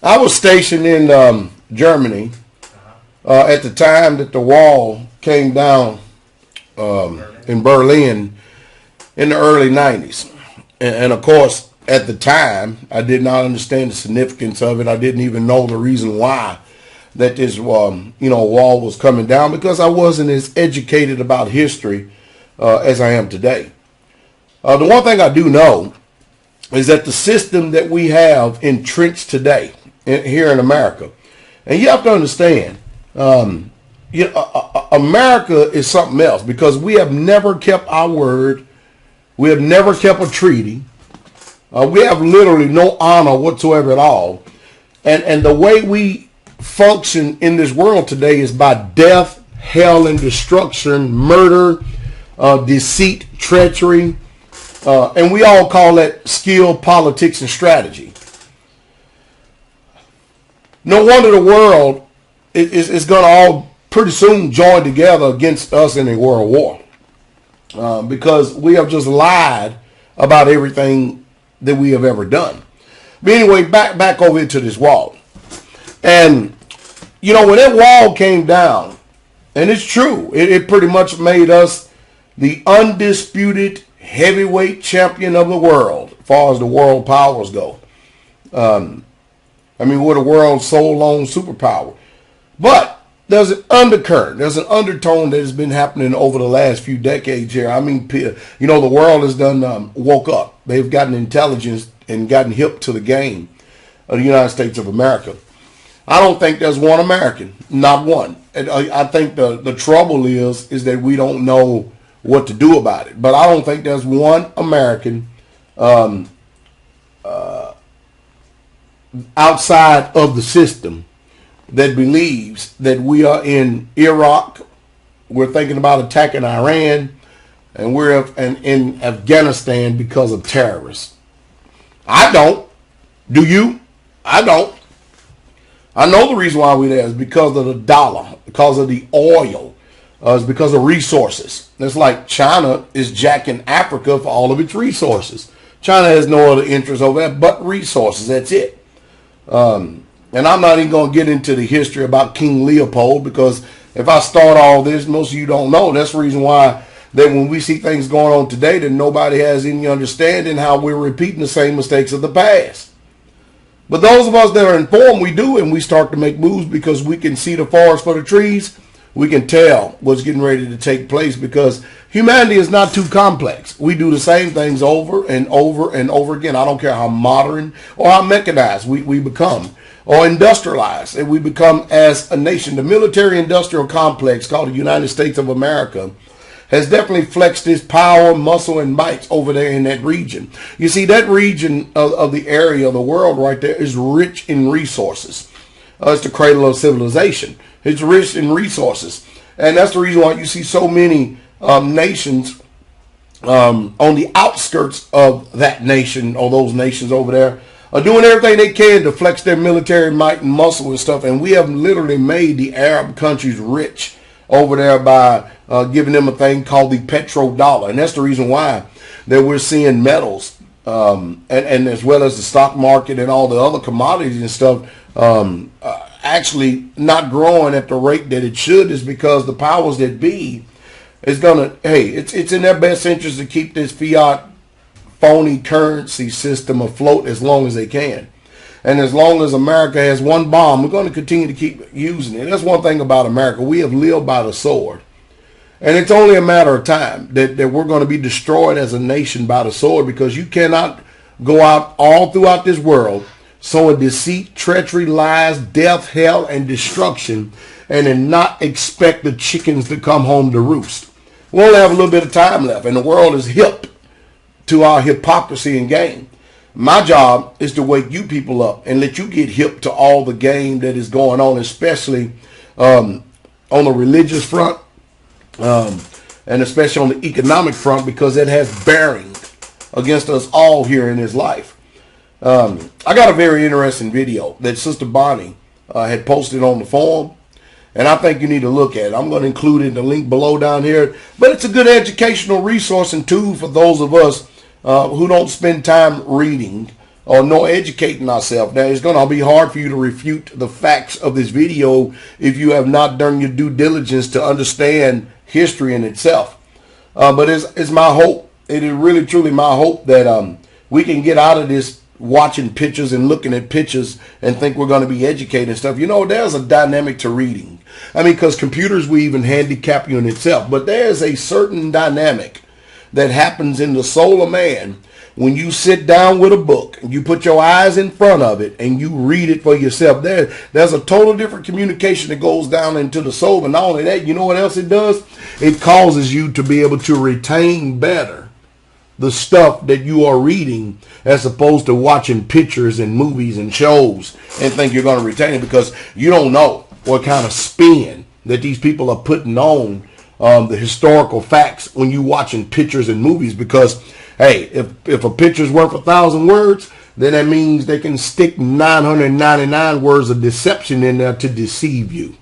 I was stationed in Germany at the time that the wall came down in Berlin in the early 90s. And of course, at the time, I did not understand the significance of it. I didn't even know the reason why that this wall was coming down, because I wasn't as educated about history as I am today. The one thing I do know is that the system that we have entrenched today here in America, and you have to understand, America is something else, because we have never kept our word. We have never kept a treaty. We have literally no honor whatsoever at all. And the way we function in this world today is by death, hell, and destruction, murder, deceit, treachery, and we all call that skill, politics, and strategy. No wonder the world is going to all pretty soon join together against us in a world war, because we have just lied about everything that we have ever done. But anyway, back over into this wall. And, when that wall came down, and it's true, it pretty much made us the undisputed heavyweight champion of the world, as far as the world powers go. We're the world's sole lone superpower. But there's an undercurrent, there's an undertone that has been happening over the last few decades here. The world has done woke up. They've gotten intelligence and gotten hip to the game of the United States of America. I don't think there's one American, not one. And I think the trouble is that we don't know what to do about it. But I don't think there's one American outside of the system that believes that we are in Iraq, we're thinking about attacking Iran, and we're in Afghanistan because of terrorists. I don't. Do you? I don't. I know the reason why we're there is because of the dollar, because of the oil, it's because of resources. It's like China is jacking Africa for all of its resources. China has no other interest over there but resources. That's it. And I'm not even going to get into the history about King Leopold, because if I start all this, most of you don't know. That's the reason why that when we see things going on today, that nobody has any understanding how we're repeating the same mistakes of the past. But those of us that are informed, we do, and we start to make moves because we can see the forest for the trees. We can tell what's getting ready to take place, because humanity is not too complex. We do the same things over and over and over again. I don't care how modern or how mechanized we become, or industrialized and we become as a nation. The military-industrial complex called the United States of America has definitely flexed its power, muscle, and might over there in that region. You see, that region of the area of the world right there is rich in resources. It's the cradle of civilization. It's rich in resources. And that's the reason why you see so many nations on the outskirts of that nation, or those nations over there, are doing everything they can to flex their military might and muscle and stuff. And we have literally made the Arab countries rich over there by giving them a thing called the petrodollar. And that's the reason why that we're seeing metals and as well as the stock market and all the other commodities and stuff actually not growing at the rate that it should, is because the powers that be is gonna, it's in their best interest to keep this fiat phony currency system afloat as long as they can. And as long as America has one bomb, we're going to continue to keep using it. That's one thing about America. We have lived by the sword. And it's only a matter of time that we're going to be destroyed as a nation by the sword, because you cannot go out all throughout this world sowing deceit, treachery, lies, death, hell, and destruction, and then not expect the chickens to come home to roost. We only have a little bit of time left, and the world is hip to our hypocrisy and game. My job is to wake you people up and let you get hip to all the game that is going on, especially on the religious front, and especially on the economic front, because it has bearing against us all here in this life. I got a very interesting video that Sister Bonnie had posted on the forum, and I think you need to look at it. I'm going to include it in the link below down here, but it's a good educational resource and tool for those of us who don't spend time reading or nor educating ourselves. Now, it's going to be hard for you to refute the facts of this video if you have not done your due diligence to understand history in itself. But it's my hope. It is really, truly my hope that we can get out of this watching pictures and looking at pictures and think we're going to be educated and stuff. You know, there's a dynamic to reading. I mean, because computers will even handicap you in itself. But there's a certain dynamic that happens in the soul of man when you sit down with a book and you put your eyes in front of it and you read it for yourself. There's a total different communication that goes down into the soul. And not only that, you know what else it does? It causes you to be able to retain better the stuff that you are reading, as opposed to watching pictures and movies and shows and think you're going to retain it, because you don't know what kind of spin that these people are putting on the historical facts when you watching pictures and movies. Because, hey, if a picture's worth 1,000 words, then that means they can stick 999 words of deception in there to deceive you.